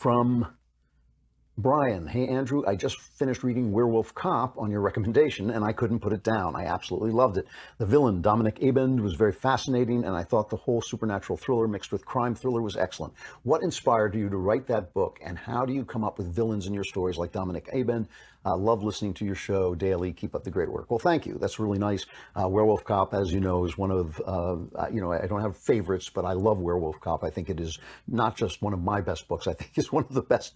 from Brian. Hey, Andrew, I just finished reading Werewolf Cop on your recommendation, and I couldn't put it down. I absolutely loved it. The villain, Dominic Abend, was very fascinating, and I thought the whole supernatural thriller mixed with crime thriller was excellent. What inspired you to write that book, and how do you come up with villains in your stories like Dominic Abend? Love listening to your show daily. Keep up the great work. Well, thank you. That's really nice. Werewolf Cop, as you know, is one of, I don't have favorites, but I love Werewolf Cop. I think it is not just one of my best books. I think it's one of the best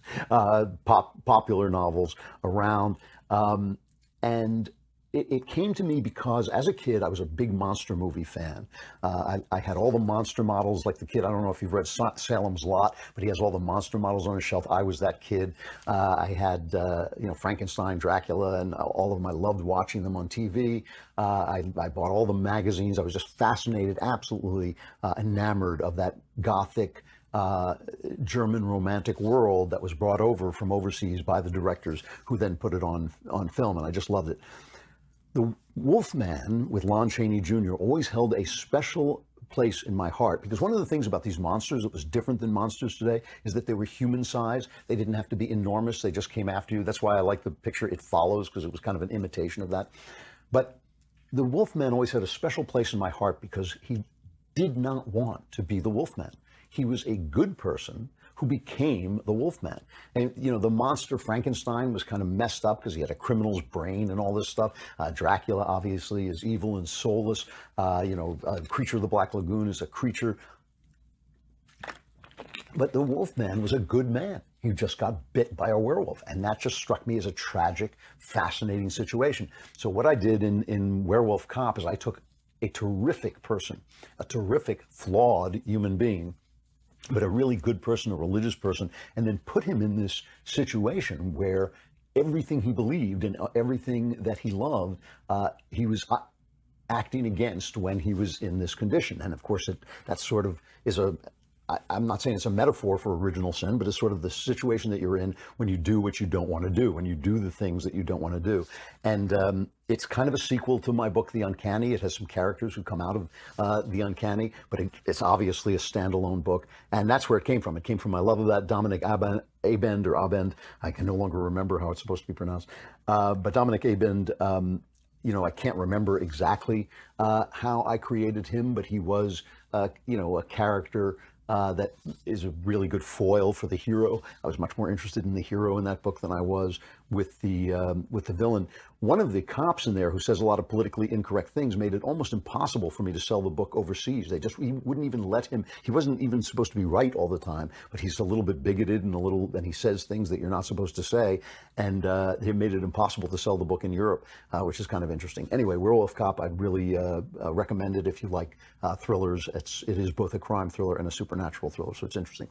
popular novels around. And it came to me because as a kid, I was a big monster movie fan. I had all the monster models like the kid. I don't know if you've read Salem's Lot, but he has all the monster models on his shelf. I was that kid. I had, Frankenstein, Dracula, and all of them. I loved watching them on TV. I bought all the magazines. I was just fascinated, absolutely enamored of that gothic, German romantic world that was brought over from overseas by the directors who then put it on film, and I just loved it. The Wolfman with Lon Chaney Jr. always held a special place in my heart because one of the things about these monsters that was different than monsters today is that they were human size. They didn't have to be enormous. They just came after you. That's why I like the picture It Follows, because it was kind of an imitation of that. But the Wolfman always had a special place in my heart because he did not want to be the Wolfman. He was a good person who became the Wolfman. And, the monster Frankenstein was kind of messed up because he had a criminal's brain and all this stuff. Dracula, obviously, is evil and soulless. Creature of the Black Lagoon is a creature. But the Wolfman was a good man. He just got bit by a werewolf. And that just struck me as a tragic, fascinating situation. So what I did in Werewolf Cop is I took a terrific person, a terrific, flawed human being, but a really good person, a religious person, and then put him in this situation where everything he believed and everything that he loved, he was acting against when he was in this condition. And of course, that sort of is I'm not saying it's a metaphor for original sin, but it's sort of the situation that you're in when you do what you don't want to do, when you do the things that you don't want to do. And it's kind of a sequel to my book, The Uncanny. It has some characters who come out of The Uncanny, but it's obviously a standalone book. And that's where it came from. It came from my love of that Dominic Abend. I can no longer remember how it's supposed to be pronounced. But Dominic Abend, I can't remember exactly how I created him, but he was, a character that is a really good foil for the hero. I was much more interested in the hero in that book than I was with the villain. One of the cops in there who says a lot of politically incorrect things made it almost impossible for me to sell the book overseas. He wouldn't even let him. He wasn't even supposed to be right all the time, but he's a little bit bigoted and he says things that you're not supposed to say, and he made it impossible to sell the book in Europe, which is kind of interesting. Anyway, Werewolf Cop, I'd really recommend it if you like thrillers. It is both a crime thriller and a supernatural thriller, so it's interesting.